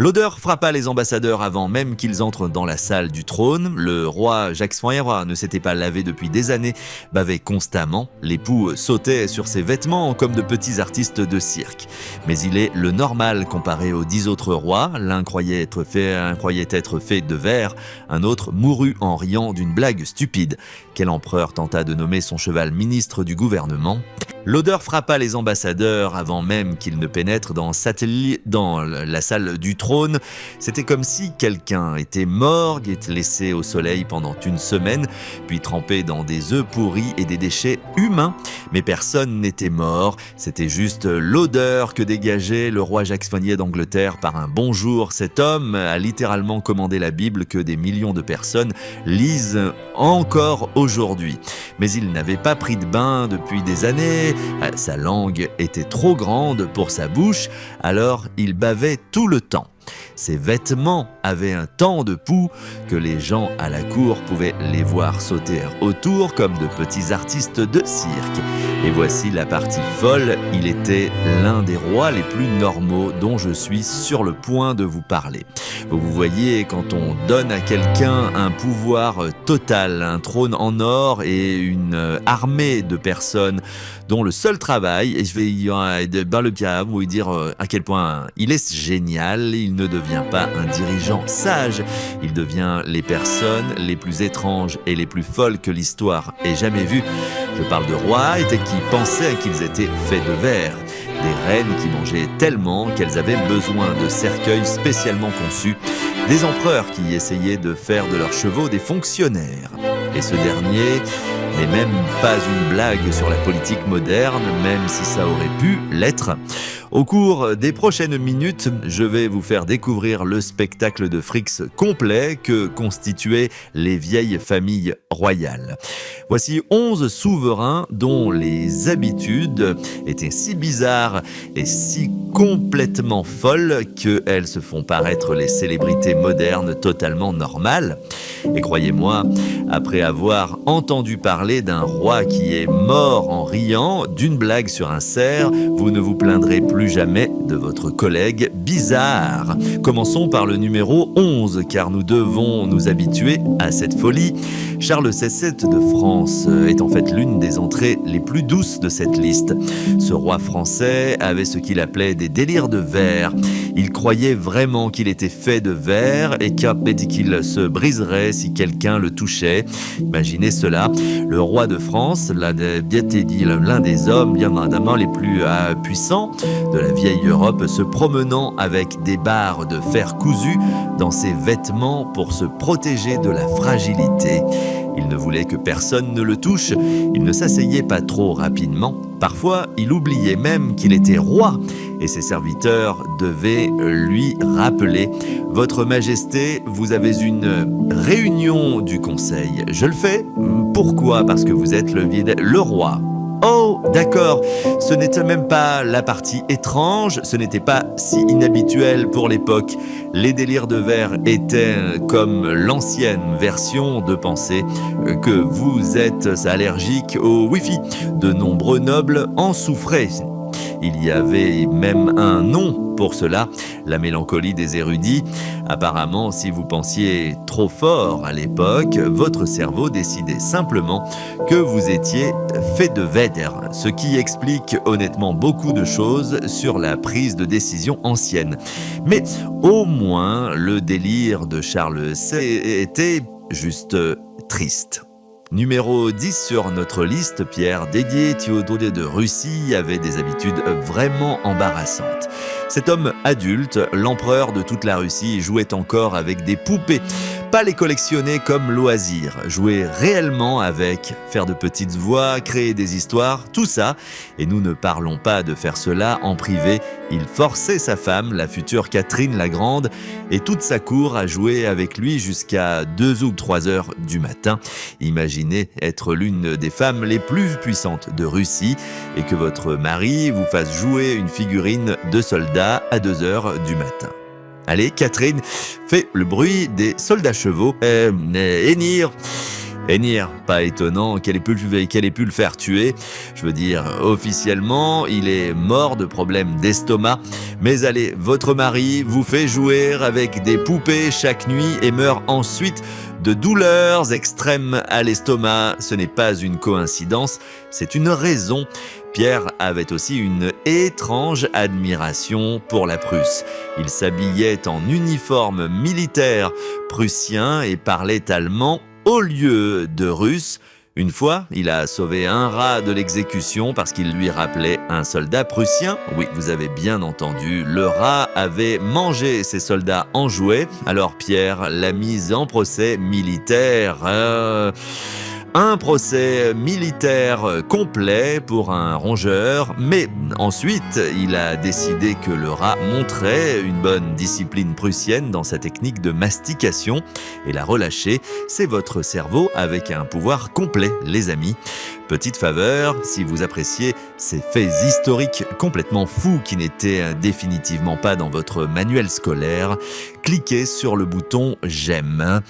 L'odeur frappa les ambassadeurs avant même qu'ils entrent dans la salle du trône. Le roi Jacques François ne s'était pas lavé depuis des années, bavait constamment. L'époux sautait sur ses vêtements comme de petits artistes de cirque. Mais il est le normal comparé aux 10 autres rois. L'un croyait être fait de verre, un autre mourut en riant d'une blague stupide. Quel empereur tenta de nommer son cheval ministre du gouvernement? L'odeur frappa les ambassadeurs avant même qu'ils ne pénètrent dans la salle du trône. C'était comme si quelqu'un était mort, était laissé au soleil pendant une semaine, puis trempé dans des œufs pourris et des déchets humains. Mais personne n'était mort, c'était juste l'odeur que dégageait le roi Jacques Ier d'Angleterre par un bonjour. Cet homme a littéralement commandé la Bible que des millions de personnes lisent encore aujourd'hui. Mais il n'avait pas pris de bain depuis des années, sa langue était trop grande pour sa bouche, alors il bavait tout le temps. Ses vêtements avaient un tant de poux que les gens à la cour pouvaient les voir sauter autour comme de petits artistes de cirque. Et voici la partie folle, il était l'un des rois les plus normaux dont je suis sur le point de vous parler. Vous voyez, quand on donne à quelqu'un un pouvoir total, un trône en or et une armée de personnes dont le seul travail, et je vais dans le pied vous dire à quel point il est génial, il ne devient pas un dirigeant sage, il devient les personnes les plus étranges et les plus folles que l'histoire ait jamais vues. Je parle de rois qui pensaient qu'ils étaient faits de verre, des reines qui mangeaient tellement qu'elles avaient besoin de cercueils spécialement conçus, des empereurs qui essayaient de faire de leurs chevaux des fonctionnaires. Et ce dernier n'est même pas une blague sur la politique moderne, même si ça aurait pu l'être. Au cours des prochaines minutes, je vais vous faire découvrir le spectacle de frics complet que constituaient les vieilles familles royales. Voici 11 souverains dont les habitudes étaient si bizarres et si complètement folles qu'elles se font paraître les célébrités modernes totalement normales. Et croyez-moi, après avoir entendu parler d'un roi qui est mort en riant d'une blague sur un cerf, vous ne vous plaindrez plus jamais de votre collègue bizarre. Commençons par le numéro 11, car nous devons nous habituer à cette folie. Charles VII de France est en fait l'une des entrées les plus douces de cette liste. Ce roi français avait ce qu'il appelait des délires de verre. Il croyait vraiment qu'il était fait de verre et qu'il se briserait si quelqu'un le touchait. Imaginez cela, le roi de France, l'un des hommes bien évidemment les plus puissants de la vieille Europe, se promenant avec des barres de fer cousu dans ses vêtements pour se protéger de la fragilité. Il ne voulait que personne ne le touche, il ne s'asseyait pas trop rapidement. Parfois, il oubliait même qu'il était roi et ses serviteurs devaient lui rappeler « Votre Majesté, vous avez une réunion du conseil. » Je le fais. Pourquoi? Parce que vous êtes le roi. Oh, d'accord, ce n'était même pas la partie étrange, ce n'était pas si inhabituel pour l'époque. Les délires de verre étaient comme l'ancienne version de penser que vous êtes allergique au Wi-Fi. De nombreux nobles en souffraient. Il y avait même un nom pour cela, la mélancolie des érudits. Apparemment, si vous pensiez trop fort à l'époque, votre cerveau décidait simplement que vous étiez fait de verre, ce qui explique honnêtement beaucoup de choses sur la prise de décision ancienne. Mais au moins, le délire de Charles VII était juste triste. Numéro 10 sur notre liste, Pierre Dédier, Théodore de Russie, avait des habitudes vraiment embarrassantes. Cet homme adulte, l'empereur de toute la Russie, jouait encore avec des poupées. Pas les collectionner comme loisir, jouer réellement avec, faire de petites voix, créer des histoires, tout ça. Et nous ne parlons pas de faire cela en privé. Il forçait sa femme, la future Catherine la Grande, et toute sa cour à jouer avec lui jusqu'à 2 ou 3 heures du matin. Imaginez être l'une des femmes les plus puissantes de Russie et que votre mari vous fasse jouer une figurine de soldat à 2 heures du matin. Allez, Catherine, fais le bruit des soldats chevaux. Énire. Enir, pas étonnant qu'elle ait pu le faire tuer. Je veux dire, officiellement, il est mort de problèmes d'estomac. Mais allez, votre mari vous fait jouer avec des poupées chaque nuit et meurt ensuite de douleurs extrêmes à l'estomac. Ce n'est pas une coïncidence, c'est une raison. Pierre avait aussi une étrange admiration pour la Prusse. Il s'habillait en uniforme militaire prussien et parlait allemand au lieu de russe. Une fois, il a sauvé un rat de l'exécution parce qu'il lui rappelait un soldat prussien. Oui, vous avez bien entendu, le rat avait mangé ses soldats en jouet. Alors Pierre l'a mis en procès militaire. Un procès militaire complet pour un rongeur, mais ensuite il a décidé que le rat montrait une bonne discipline prussienne dans sa technique de mastication et l'a relâché. C'est votre cerveau avec un pouvoir complet, les amis. Petite faveur, si vous appréciez ces faits historiques complètement fous qui n'étaient définitivement pas dans votre manuel scolaire, cliquez sur le bouton « J'aime ».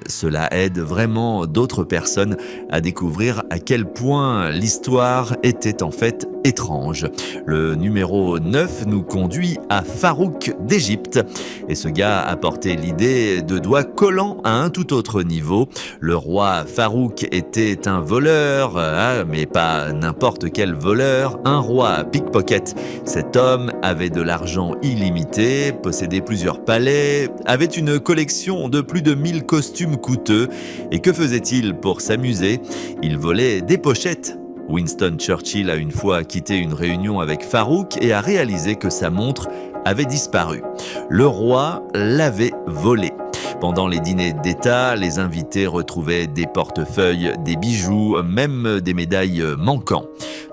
Cela aide vraiment d'autres personnes à découvrir à quel point l'histoire était en fait étrange. Le numéro 9 nous conduit à Farouk d'Égypte. Et ce gars a porté l'idée de doigts collants à un tout autre niveau. Le roi Farouk était un voleur, mais pas n'importe quel voleur, un roi pickpocket. Cet homme avait de l'argent illimité, possédait plusieurs palais, avait une collection de plus de 1000 costumes coûteux. Et que faisait-il pour s'amuser? Il volait des pochettes. Winston Churchill a une fois quitté une réunion avec Farouk et a réalisé que sa montre avait disparu. Le roi l'avait volée. Pendant les dîners d'État, les invités retrouvaient des portefeuilles, des bijoux, même des médailles manquants.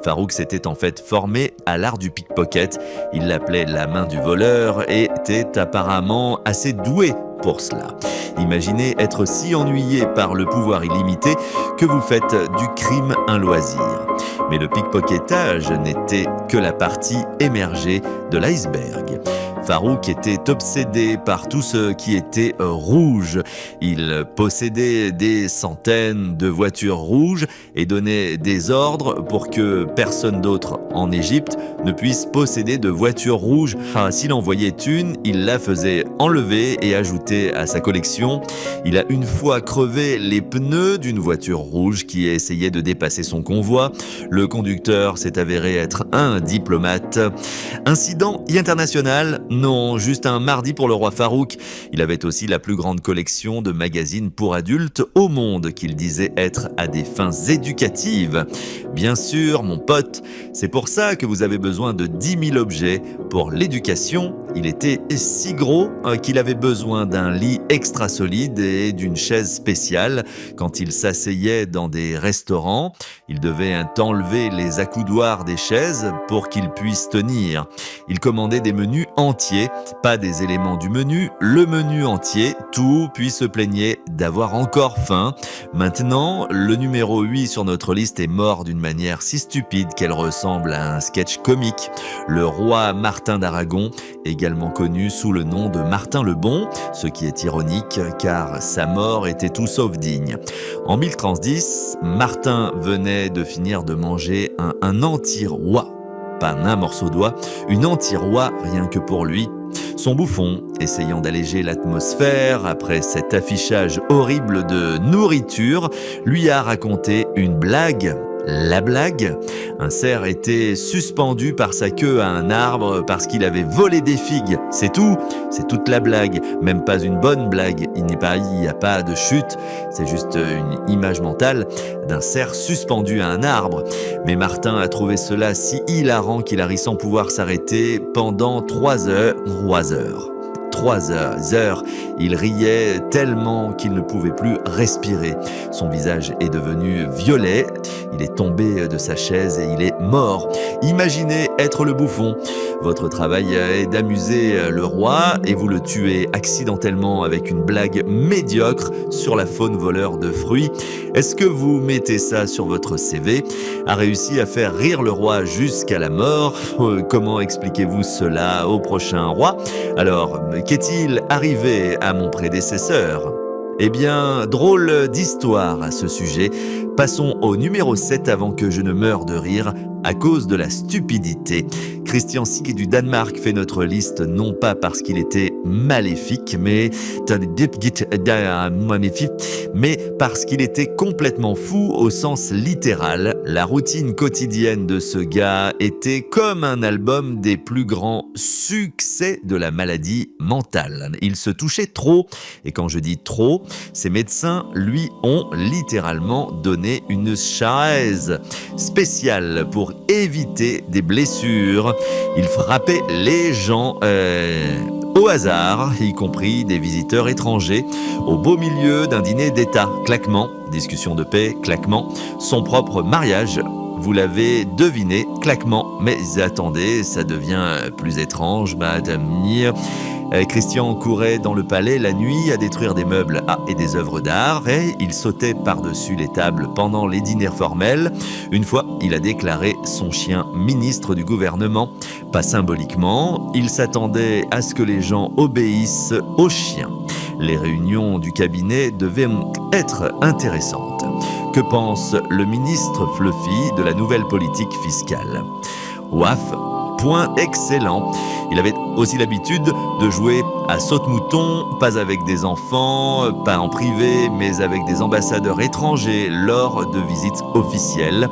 Farouk s'était en fait formé à l'art du pickpocket. Il l'appelait la main du voleur et était apparemment assez doué pour cela. Imaginez être si ennuyé par le pouvoir illimité que vous faites du crime un loisir. Mais le pickpocketage n'était que la partie émergée de l'iceberg. Farouk était obsédé par tout ce qui était rouge. Il possédait des centaines de voitures rouges et donnait des ordres pour que personne d'autre en Égypte ne puisse posséder de voitures rouges. S'il en voyait une, il la faisait enlever et ajouter à sa collection. Il a une fois crevé les pneus d'une voiture rouge qui essayait de dépasser son convoi. Le conducteur s'est avéré être un diplomate. Incident international? Non, juste un mardi pour le roi Farouk. Il avait aussi la plus grande collection de magazines pour adultes au monde qu'il disait être à des fins éducatives. Bien sûr, mon pote, c'est pour ça que vous avez besoin de 10 000 objets pour l'éducation. Il était si gros qu'il avait besoin d'un lit extra solide et d'une chaise spéciale. Quand il s'asseyait dans des restaurants, il devait enlever les accoudoirs des chaises pour qu'il puisse tenir. Il commandait des menus entiers, pas des éléments du menu, le menu entier, tout, puis se plaignait d'avoir encore faim. Maintenant, le numéro 8 sur notre liste est mort d'une manière si stupide qu'elle ressemble à un sketch comique. Le roi Martin d'Aragon, également connu sous le nom de Martin le Bon, ce qui est ironique car sa mort était tout sauf digne. En 1030, Martin venait de finir de manger un anti-roi. Pas un morceau d'oie, une anti-roi rien que pour lui. Son bouffon, essayant d'alléger l'atmosphère après cet affichage horrible de nourriture, lui a raconté une blague. La blague? Un cerf était suspendu par sa queue à un arbre parce qu'il avait volé des figues. C'est tout, c'est toute la blague. Même pas une bonne blague. Il n'y a pas de chute. C'est juste une image mentale d'un cerf suspendu à un arbre. Mais Martin a trouvé cela si hilarant qu'il a ri sans pouvoir s'arrêter pendant 3 heures. 3 heures. Il riait tellement qu'il ne pouvait plus respirer. Son visage est devenu violet. Il est tombé de sa chaise et il est mort. Imaginez être le bouffon. Votre travail est d'amuser le roi et vous le tuez accidentellement avec une blague médiocre sur la faune voleur de fruits. Est-ce que vous mettez ça sur votre CV? A réussi à faire rire le roi jusqu'à la mort? Comment expliquez-vous cela au prochain roi? Alors, qu'est-il arrivé à mon prédécesseur? Eh bien, drôle d'histoire à ce sujet. Passons au numéro 7 avant que je ne meure de rire à cause de la stupidité. Christian Sigge du Danemark fait notre liste non pas parce qu'il était maléfique, mais parce qu'il était complètement fou au sens littéral. La routine quotidienne de ce gars était comme un album des plus grands succès de la maladie mentale. Il se touchait trop, et quand je dis trop, ses médecins lui ont littéralement donné une chaise spéciale pour éviter des blessures. Il frappait les gens au hasard, y compris des visiteurs étrangers, au beau milieu d'un dîner d'État. Claquement, discussion de paix, claquement, son propre mariage. Vous l'avez deviné, claquement. Mais attendez, ça devient plus étrange, madame Mire. Christian courait dans le palais la nuit à détruire des meubles et des œuvres d'art, et il sautait par-dessus les tables pendant les dîners formels. Une fois, il a déclaré son chien ministre du gouvernement. Pas symboliquement, il s'attendait à ce que les gens obéissent au chien. Les réunions du cabinet devaient être intéressantes. Que pense le ministre Fluffy de la nouvelle politique fiscale ? Ouaf, point excellent. Il avait aussi l'habitude de jouer à saute-mouton, pas avec des enfants, pas en privé, mais avec des ambassadeurs étrangers lors de visites officielles.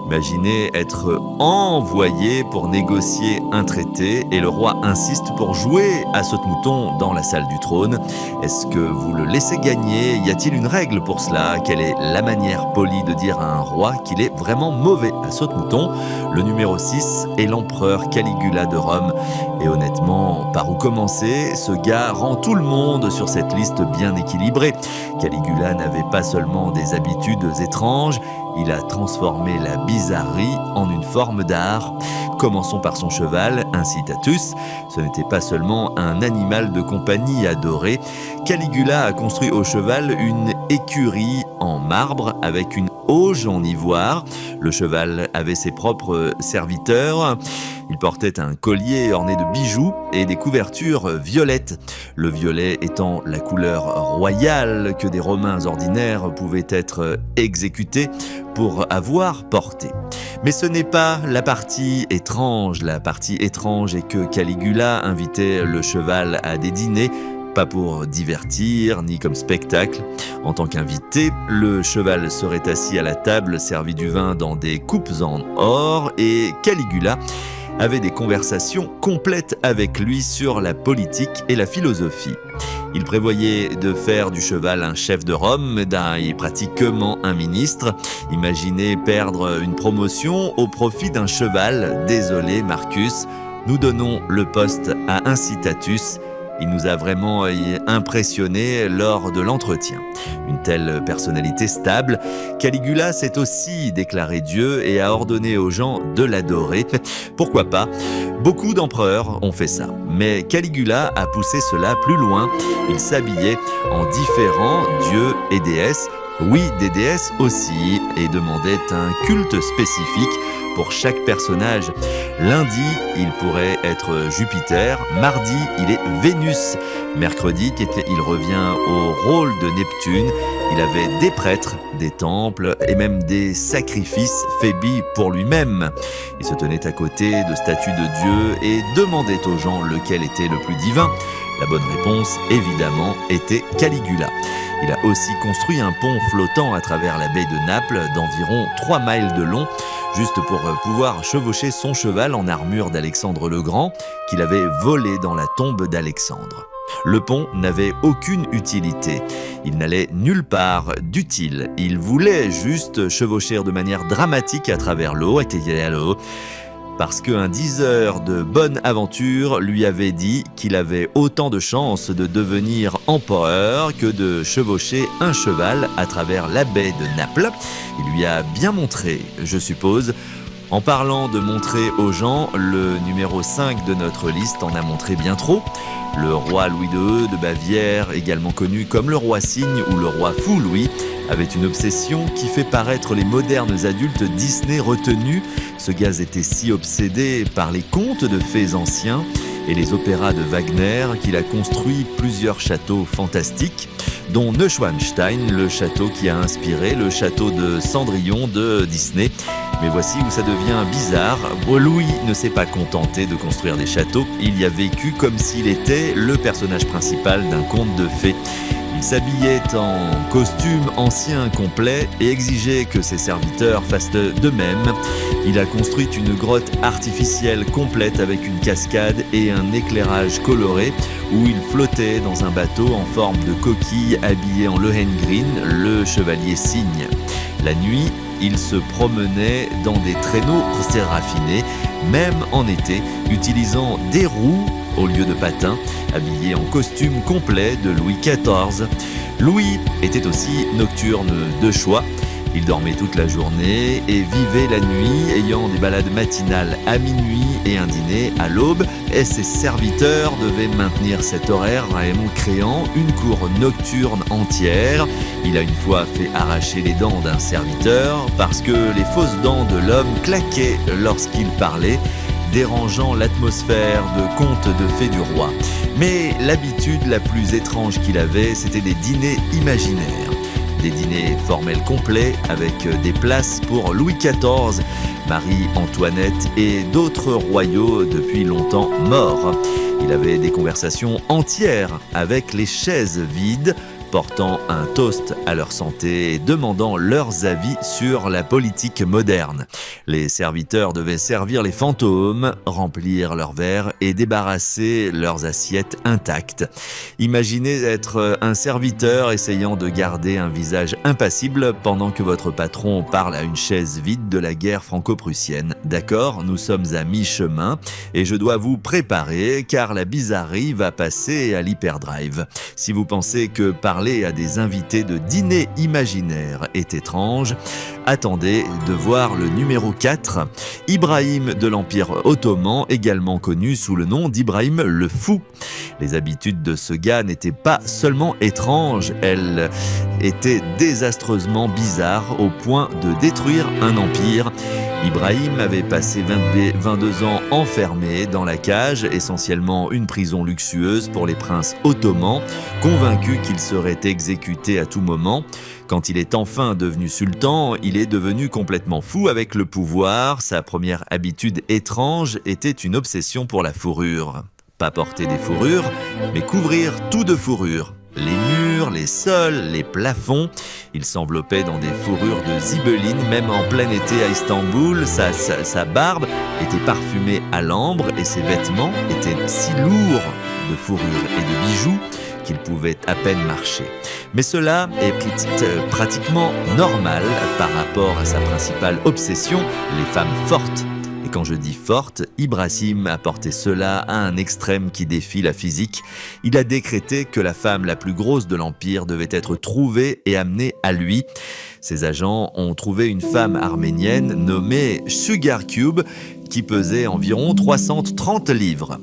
Imaginez être envoyé pour négocier un traité et le roi insiste pour jouer à saute-mouton dans la salle du trône. Est-ce que vous le laissez gagner ? Y a-t-il une règle pour cela ? Quelle est la manière polie de dire à un roi qu'il est vraiment mauvais à saute-mouton ? Le numéro 6 est l'empereur Caligula de Rome. Et honnêtement, par où commencer ? Ce gars rend tout le monde sur cette liste bien équilibrée. Caligula n'avait pas seulement des habitudes étranges, il a transformé la bizarrerie en une forme d'art. Commençons par son cheval, Incitatus. Ce n'était pas seulement un animal de compagnie adoré. Caligula a construit au cheval une écurie en marbre avec une auge en ivoire. Le cheval avait ses propres serviteurs. Il portait un collier orné de bijoux et des couvertures violettes. Le violet étant la couleur royale que des Romains ordinaires pouvaient être exécutés pour avoir porté. Mais ce n'est pas la partie étrange. La partie étrange est que Caligula invitait le cheval à des dîners, pas pour divertir, ni comme spectacle. En tant qu'invité, le cheval serait assis à la table, servi du vin dans des coupes en or, et Caligula avait des conversations complètes avec lui sur la politique et la philosophie. Il prévoyait de faire du cheval un chef de Rome et pratiquement un ministre. Imaginez perdre une promotion au profit d'un cheval. Désolé Marcus, nous donnons le poste à Incitatus. Il nous a vraiment impressionnés lors de l'entretien. Une telle personnalité stable, Caligula s'est aussi déclaré Dieu et a ordonné aux gens de l'adorer. Pourquoi pas ? Beaucoup d'empereurs ont fait ça. Mais Caligula a poussé cela plus loin. Il s'habillait en différents dieux et déesses, oui, des déesses aussi, et demandait un culte spécifique pour chaque personnage. Lundi, il pourrait être Jupiter. Mardi, il est Vénus. Mercredi, il revient au rôle de Neptune. Il avait des prêtres, des temples et même des sacrifices faits pour lui-même. Il se tenait à côté de statues de dieux et demandait aux gens lequel était le plus divin. La bonne réponse, évidemment, était Caligula. Il a aussi construit un pont flottant à travers la baie de Naples d'environ 3 miles de long, juste pour pouvoir chevaucher son cheval en armure d'Alexandre le Grand, qu'il avait volé dans la tombe d'Alexandre. Le pont n'avait aucune utilité. Il n'allait nulle part d'utile. Il voulait juste chevaucher de manière dramatique à travers l'eau, parce qu'un diseur de bonne aventure lui avait dit qu'il avait autant de chances de devenir empereur que de chevaucher un cheval à travers la baie de Naples. Il lui a bien montré, je suppose. En parlant de montrer aux gens, le numéro 5 de notre liste en a montré bien trop. Le roi Louis II de Bavière, également connu comme le roi cygne ou le roi fou Louis, avait une obsession qui fait paraître les modernes adultes Disney retenus. Ce gars était si obsédé par les contes de fées anciens et les opéras de Wagner qu'il a construit plusieurs châteaux fantastiques. dont Neuschwanstein, le château qui a inspiré le château de Cendrillon de Disney. Mais voici où ça devient bizarre. Louis ne s'est pas contenté de construire des châteaux, il y a vécu comme s'il était le personnage principal d'un conte de fées. Il s'habillait en costume ancien complet et exigeait que ses serviteurs fassent de même. Il a construit une grotte artificielle complète avec une cascade et un éclairage coloré où il flottait dans un bateau en forme de coquille habillé en Lohengrin, le chevalier cygne. La nuit, il se promenait dans des traîneaux raffinés, même en été, utilisant des roues au lieu de patins, habillé en costume complet de Louis XIV. Louis était aussi nocturne de choix. Il dormait toute la journée et vivait la nuit, ayant des balades matinales à minuit et un dîner à l'aube. Et ses serviteurs devaient maintenir cet horaire en créant une cour nocturne entière. Il a une fois fait arracher les dents d'un serviteur parce que les fausses dents de l'homme claquaient lorsqu'il parlait, dérangeant l'atmosphère de conte de fées du roi. Mais l'habitude la plus étrange qu'il avait, c'était des dîners imaginaires. Des dîners formels complets avec des places pour Louis XIV, Marie-Antoinette et d'autres royaux depuis longtemps morts. Il avait des conversations entières avec les chaises vides, portant un toast à leur santé et demandant leurs avis sur la politique moderne. Les serviteurs devaient servir les fantômes, remplir leurs verres et débarrasser leurs assiettes intactes. Imaginez être un serviteur essayant de garder un visage impassible pendant que votre patron parle à une chaise vide de la guerre franco-prussienne. D'accord, nous sommes à mi-chemin et je dois vous préparer car la bizarrerie va passer à l'hyperdrive. Si vous pensez que parler à des invités de dîner imaginaire est étrange, attendez de voir le numéro 4, Ibrahim de l'Empire ottoman, également connu sous le nom d'Ibrahim le Fou. Les habitudes de ce gars n'étaient pas seulement étranges, elles étaient désastreusement bizarres au point de détruire un empire. Ibrahim avait passé 22 ans enfermé dans la cage, essentiellement une prison luxueuse pour les princes ottomans, convaincu qu'il serait exécuté à tout moment. Quand il est enfin devenu sultan, il est devenu complètement fou avec le pouvoir. Sa première habitude étrange était une obsession pour la fourrure. Pas porter des fourrures, mais couvrir tout de fourrure. Les murs, les sols, les plafonds. Il s'enveloppait dans des fourrures de zibeline, même en plein été à Istanbul. Sa barbe était parfumée à l'ambre et ses vêtements étaient si lourds de fourrure et de bijoux qu'il pouvait à peine marcher. Mais cela est pratiquement normal par rapport à sa principale obsession, les femmes fortes. Et quand je dis forte, Ibrahim a porté cela à un extrême qui défie la physique. Il a décrété que la femme la plus grosse de l'Empire devait être trouvée et amenée à lui. Ses agents ont trouvé une femme arménienne nommée Sugar Cube qui pesait environ 330 livres.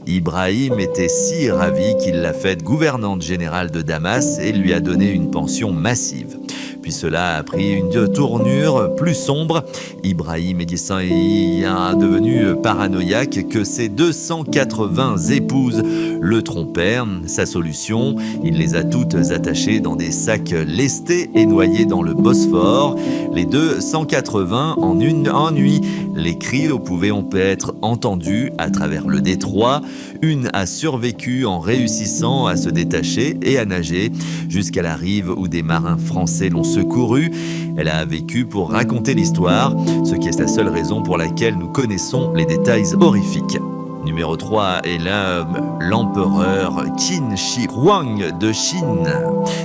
Ibrahim était si ravi qu'il l'a faite gouvernante générale de Damas et lui a donné une pension massive. Puis cela a pris une tournure plus sombre. Ibrahim est devenu paranoïaque que ses 280 épouses le trompèrent. Sa solution, il les a toutes attachées dans des sacs lestés et noyés dans le Bosphore. Les 280 en une nuit. Les cris pouvaient être entendus à travers le détroit. Une a survécu en réussissant à se détacher et à nager jusqu'à la rive où des marins français l'ont secourue. Elle a vécu pour raconter l'histoire, ce qui est la seule raison pour laquelle nous connaissons les détails horrifiques. Numéro 3 est l'empereur Qin Shi Huang de Chine.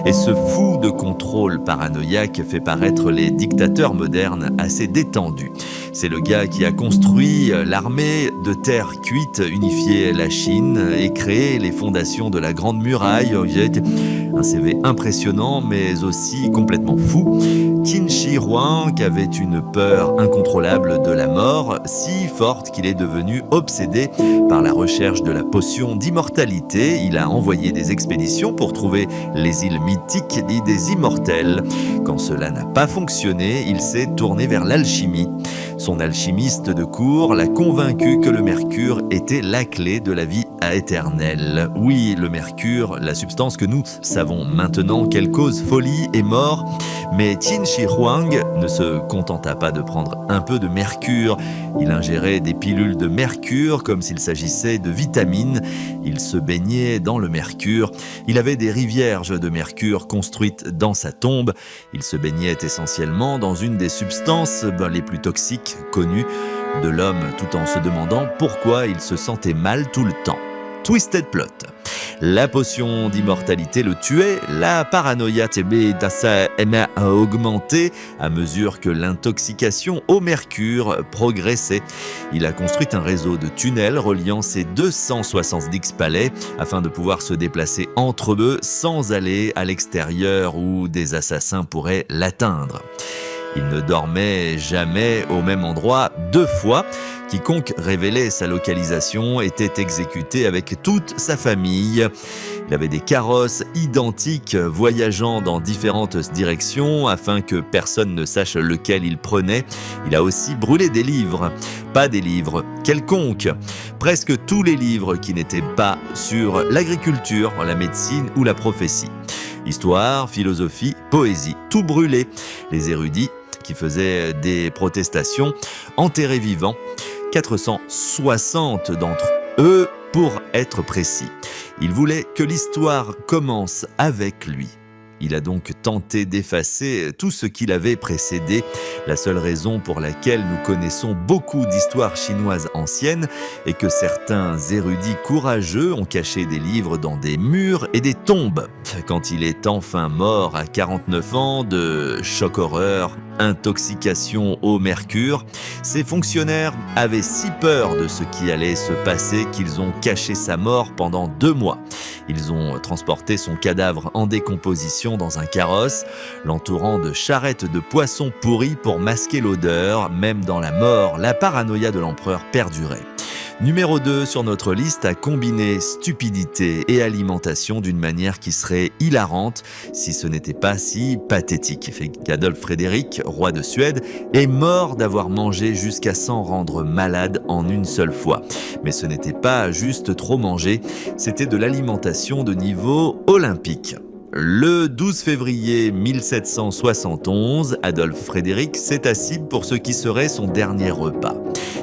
Et ce fou de contrôle paranoïaque fait paraître les dictateurs modernes assez détendus. C'est le gars qui a construit l'armée de terre cuite, unifié la Chine et créé les fondations de la Grande Muraille. Un CV impressionnant mais aussi complètement fou. Qin Shi Huang avait une peur incontrôlable de la mort, si forte qu'il est devenu obsédé par la recherche de la potion d'immortalité. Il a envoyé des expéditions pour trouver les îles mythiques dites des immortels. Quand cela n'a pas fonctionné, il s'est tourné vers l'alchimie. Son alchimiste de cour l'a convaincu que le mercure était la clé de la vie éternel. Oui, le mercure, la substance que nous savons maintenant qu'elle cause folie et mort. Mais Qin Shi Huang ne se contenta pas de prendre un peu de mercure. Il ingérait des pilules de mercure comme s'il s'agissait de vitamines. Il se baignait dans le mercure. Il avait des rivières de mercure construites dans sa tombe. Il se baignait essentiellement dans une des substances les plus toxiques connues de l'homme, tout en se demandant pourquoi il se sentait mal tout le temps. Twisted Plot. La potion d'immortalité le tuait, la paranoïa a augmenté à mesure que l'intoxication au mercure progressait. Il a construit un réseau de tunnels reliant ses 270 palais afin de pouvoir se déplacer entre eux sans aller à l'extérieur où des assassins pourraient l'atteindre. Il ne dormait jamais au même endroit 2 fois. Quiconque révélait sa localisation était exécuté avec toute sa famille. Il avait des carrosses identiques voyageant dans différentes directions afin que personne ne sache lequel il prenait. Il a aussi brûlé des livres. Pas des livres quelconques. Presque tous les livres qui n'étaient pas sur l'agriculture, la médecine ou la prophétie. Histoire, philosophie, poésie, tout brûlé. Les érudits qui faisaient des protestations, enterrés vivants, 460 d'entre eux pour être précis. Il voulait que l'histoire commence avec lui. Il a donc tenté d'effacer tout ce qui l'avait précédé. La seule raison pour laquelle nous connaissons beaucoup d'histoires chinoises anciennes est que certains érudits courageux ont caché des livres dans des murs et des tombes. Quand il est enfin mort à 49 ans de choc-horreur, intoxication au mercure, ses fonctionnaires avaient si peur de ce qui allait se passer qu'ils ont caché sa mort pendant 2 mois. Ils ont transporté son cadavre en décomposition dans un carrosse, l'entourant de charrettes de poissons pourris pour masquer l'odeur. Même dans la mort, la paranoïa de l'empereur perdurait. Numéro 2 sur notre liste a combiné stupidité et alimentation d'une manière qui serait hilarante si ce n'était pas si pathétique. Adolphe Frédéric, roi de Suède, est mort d'avoir mangé jusqu'à s'en rendre malade en une seule fois. Mais ce n'était pas juste trop manger, c'était de l'alimentation de niveau olympique. Le 12 février 1771, Adolphe Frédéric s'est assis pour ce qui serait son dernier repas.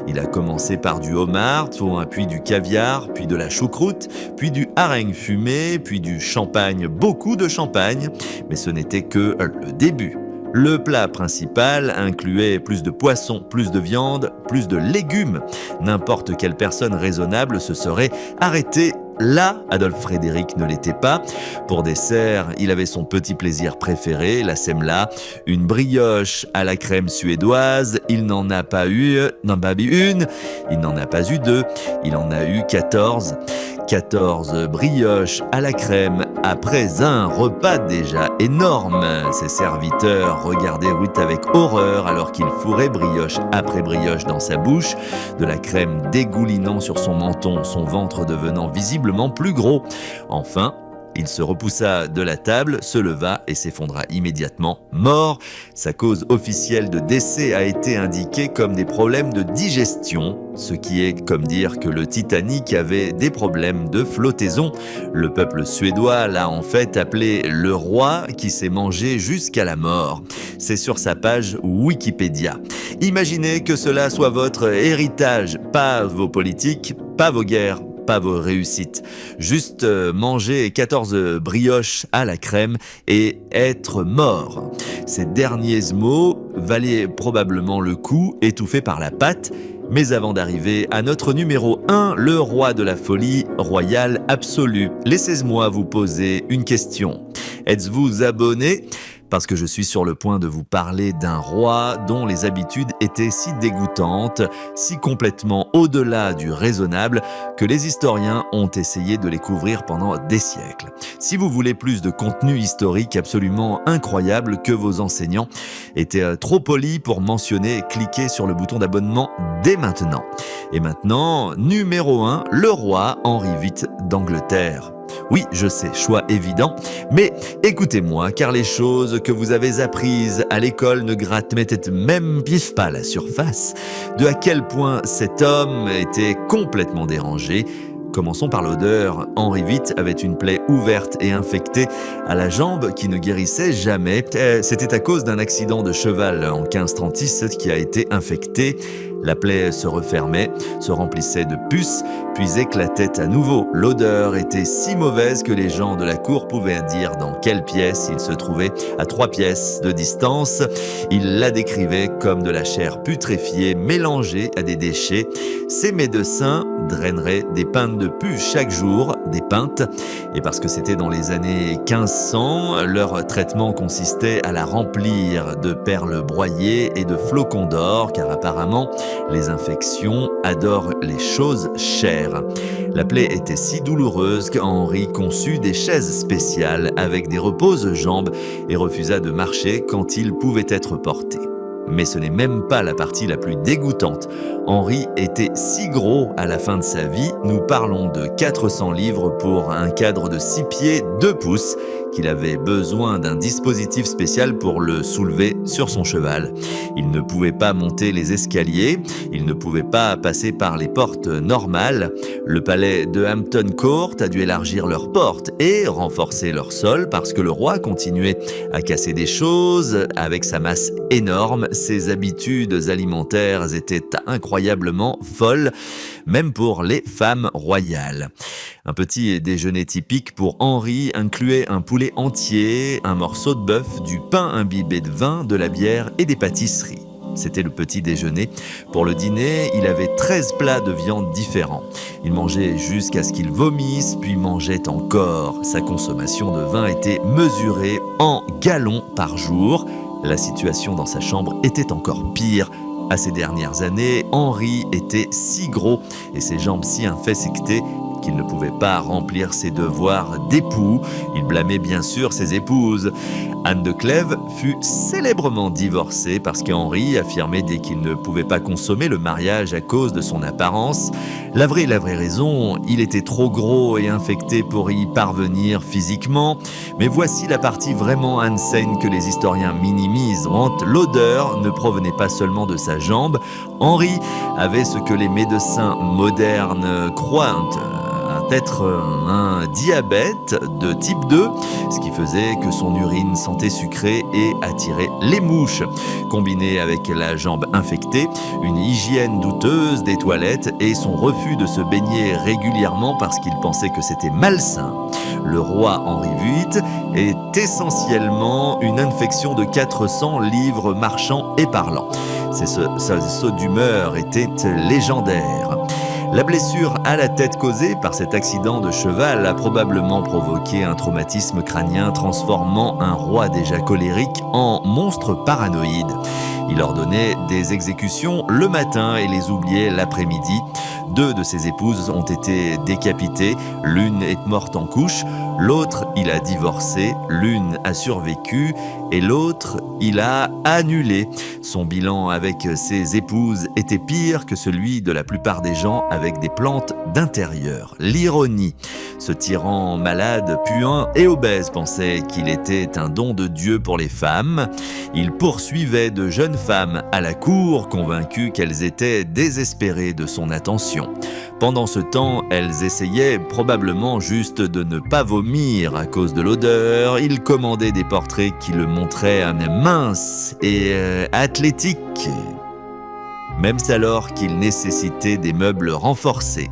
Il a commencé par du homard, puis du caviar, puis de la choucroute, puis du hareng fumé, puis du champagne, beaucoup de champagne, mais ce n'était que le début. Le plat principal incluait plus de poissons, plus de viande, plus de légumes. N'importe quelle personne raisonnable se serait arrêtée. Là, Adolphe Frédéric ne l'était pas. Pour dessert, il avait son petit plaisir préféré, la semla, une brioche à la crème suédoise. Il n'en a pas eu une, il n'en a pas eu 2, il en a eu 14. 14 brioches à la crème après un repas déjà énorme. Ses serviteurs regardaient Ruth avec horreur alors qu'il fourrait brioche après brioche dans sa bouche, de la crème dégoulinant sur son menton, son ventre devenant visiblement plus gros. Enfin, il se repoussa de la table, se leva et s'effondra immédiatement, mort. Sa cause officielle de décès a été indiquée comme des problèmes de digestion, ce qui est comme dire que le Titanic avait des problèmes de flottaison. Le peuple suédois l'a en fait appelé le roi qui s'est mangé jusqu'à la mort. C'est sur sa page Wikipédia. Imaginez que cela soit votre héritage, pas vos politiques, pas vos guerres, pas vos réussites. Juste manger 14 brioches à la crème et être mort. Ces derniers mots valaient probablement le coup, étouffés par la pâte. Mais avant d'arriver à notre numéro 1, le roi de la folie royale absolue, laissez-moi vous poser une question. Êtes-vous abonné ? Parce que je suis sur le point de vous parler d'un roi dont les habitudes étaient si dégoûtantes, si complètement au-delà du raisonnable, que les historiens ont essayé de les couvrir pendant des siècles. Si vous voulez plus de contenu historique absolument incroyable que vos enseignants étaient trop polis pour mentionner, cliquez sur le bouton d'abonnement dès maintenant. Et maintenant, numéro 1, le roi Henri VIII d'Angleterre. Oui, je sais, choix évident, mais écoutez-moi, car les choses que vous avez apprises à l'école ne grattent même pas la surface de à quel point cet homme était complètement dérangé. Commençons par l'odeur. Henri VIII avait une plaie ouverte et infectée à la jambe qui ne guérissait jamais. C'était à cause d'un accident de cheval en 1536 qui a été infectée. La plaie se refermait, se remplissait de pus, puis éclatait à nouveau. L'odeur était si mauvaise que les gens de la cour pouvaient dire dans quelle pièce il se trouvait à 3 pièces de distance. Ils la décrivaient comme de la chair putréfiée mélangée à des déchets. Ces médecins draineraient des pintes de pus chaque jour, des pintes. Et parce que c'était dans les années 1500, leur traitement consistait à la remplir de perles broyées et de flocons d'or, car apparemment, les infections adorent les choses chères. La plaie était si douloureuse qu'Henri conçut des chaises spéciales avec des repose-jambes et refusa de marcher quand il pouvait être porté. Mais ce n'est même pas la partie la plus dégoûtante. Henri était si gros à la fin de sa vie, nous parlons de 400 livres pour un cadre de 6 pieds 2 pouces, qu'il avait besoin d'un dispositif spécial pour le soulever sur son cheval. Il ne pouvait pas monter les escaliers, il ne pouvait pas passer par les portes normales. Le palais de Hampton Court a dû élargir leurs portes et renforcer leur sol parce que le roi continuait à casser des choses avec sa masse énorme. Ses habitudes alimentaires étaient incroyablement folles, même pour les femmes royales. Un petit déjeuner typique pour Henri incluait un poulet entier, un morceau de bœuf, du pain imbibé de vin, de la bière et des pâtisseries. C'était le petit déjeuner. Pour le dîner, il avait 13 plats de viande différents. Il mangeait jusqu'à ce qu'il vomisse, puis mangeait encore. Sa consommation de vin était mesurée en gallons par jour. La situation dans sa chambre était encore pire. À ces dernières années, Henri était si gros et ses jambes si infectées qu'il ne pouvait pas remplir ses devoirs d'époux. Il blâmait bien sûr ses épouses. Anne de Clèves fut célèbrement divorcée parce qu'Henri affirmait dès qu'il ne pouvait pas consommer le mariage à cause de son apparence. La vraie raison, il était trop gros et infecté pour y parvenir physiquement. Mais voici la partie vraiment insane que les historiens minimisent. L'odeur ne provenait pas seulement de sa jambe. Henri avait ce que les médecins modernes croient être un diabète de type 2, ce qui faisait que son urine sentait sucrée et attirait les mouches. Combiné avec la jambe infectée, une hygiène douteuse des toilettes et son refus de se baigner régulièrement parce qu'il pensait que c'était malsain, le roi Henri VIII est essentiellement une infection de 400 livres marchant et parlant. Ses sauts d'humeur étaient légendaires. La blessure à la tête causée par cet accident de cheval a probablement provoqué un traumatisme crânien transformant un roi déjà colérique en monstre paranoïde. Il ordonnait des exécutions le matin et les oubliait l'après-midi. 2 de ses épouses ont été décapitées, l'une est morte en couche, l'autre il a divorcé, l'une a survécu et l'autre il a annulé. Son bilan avec ses épouses était pire que celui de la plupart des gens avec des plantes d'intérieur. L'ironie. Ce tyran malade, puant et obèse pensait qu'il était un don de Dieu pour les femmes. Il poursuivait de jeunes femmes à la cour, convaincues qu'elles étaient désespérées de son attention. Pendant ce temps, elles essayaient probablement juste de ne pas vomir à cause de l'odeur. Il commandait des portraits qui le montraient mince et athlétique, même alors qu'il nécessitait des meubles renforcés.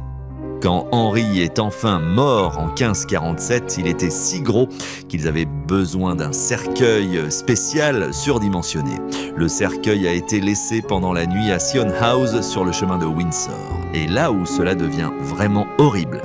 Quand Henri est enfin mort en 1547, il était si gros qu'ils avaient besoin d'un cercueil spécial surdimensionné. Le cercueil a été laissé pendant la nuit à Sion House sur le chemin de Windsor. Et là où cela devient vraiment horrible,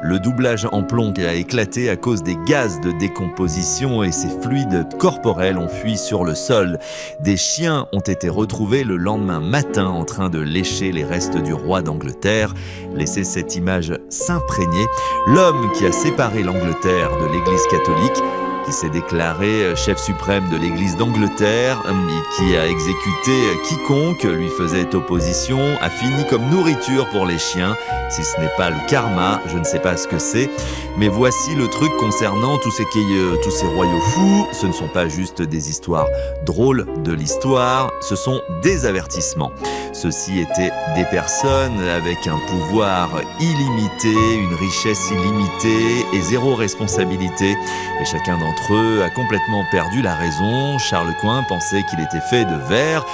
le doublage en plomb a éclaté à cause des gaz de décomposition et ses fluides corporels ont fui sur le sol. Des chiens ont été retrouvés le lendemain matin en train de lécher les restes du roi d'Angleterre. Laissez cette image s'imprégner. L'homme qui a séparé l'Angleterre de l'Église catholique, qui s'est déclaré chef suprême de l'Église d'Angleterre, et qui a exécuté quiconque lui faisait opposition, a fini comme nourriture pour les chiens. Si ce n'est pas le karma, je ne sais pas ce que c'est. Mais voici le truc concernant tous ces royaux fous. Ce ne sont pas juste des histoires drôles de l'histoire, ce sont des avertissements. Ceux-ci étaient des personnes avec un pouvoir illimité, une richesse illimitée et zéro responsabilité. Et chacun d'entre eux a complètement perdu la raison. Charles Quint pensait qu'il était fait de verre.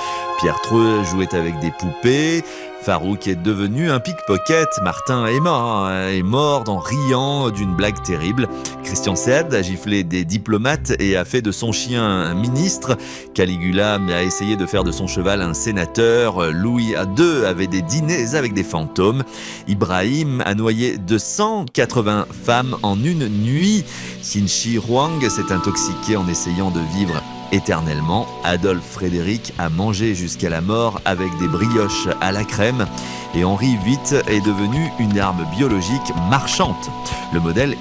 Pierre Treux jouait avec des poupées. Farouk est devenu un pickpocket. Martin est mort en riant d'une blague terrible. Christian Sade a giflé des diplomates et a fait de son chien un ministre. Caligula a essayé de faire de son cheval un sénateur. Louis II avait des dîners avec des fantômes. Ibrahim a noyé 280 femmes en une nuit. Qin Shi Huang s'est intoxiqué en essayant de vivre éternellement. Adolphe Frédéric a mangé jusqu'à la mort avec des brioches à la crème. Et Henri VIII est devenu une arme biologique marchande. Le modèle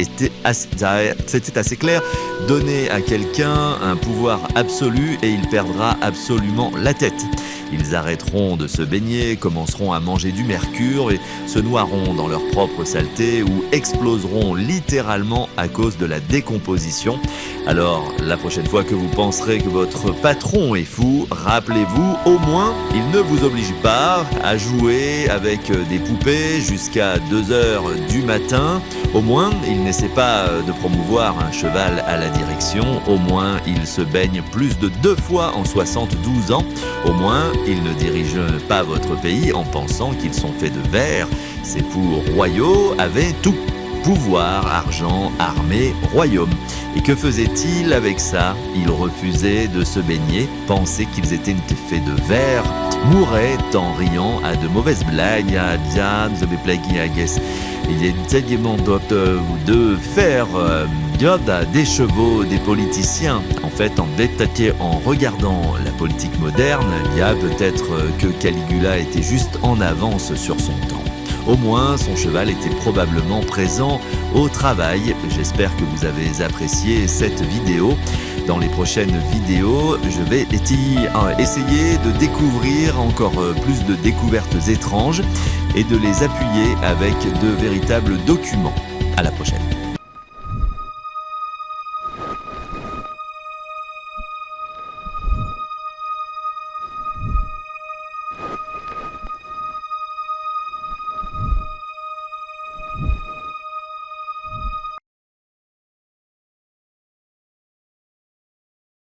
c'était assez clair. Donner à quelqu'un un pouvoir absolu et il perdra absolument la tête. Ils arrêteront de se baigner, commenceront à manger du mercure et se noieront dans leur propre saleté ou exploseront littéralement à cause de la décomposition. Alors, la prochaine fois que vous penserez que votre patron est fou, rappelez-vous, au moins, il ne vous oblige pas à jouer avec des poupées jusqu'à 2h du matin. Au moins, il n'essaie pas de promouvoir un cheval à la direction. Au moins, il se baigne plus de 2 fois en 72 ans. Au moins, il ne dirige pas votre pays en pensant qu'ils sont faits de verre. Ces fous royaux avaient tout. Pouvoir, argent, armée, royaume. Et que faisait-il avec ça? Il refusait de se baigner, pensait qu'ils étaient faits de verre, mourait en riant à de mauvaises blagues. Bien, vous avez blagué, I guess. Il est tellement de faire des chevaux, des politiciens. En fait, en regardant la politique moderne, il y a peut-être que Caligula était juste en avance sur son temps. Au moins, son cheval était probablement présent au travail. J'espère que vous avez apprécié cette vidéo. Dans les prochaines vidéos, je vais essayer de découvrir encore plus de découvertes étranges et de les appuyer avec de véritables documents. À la prochaine.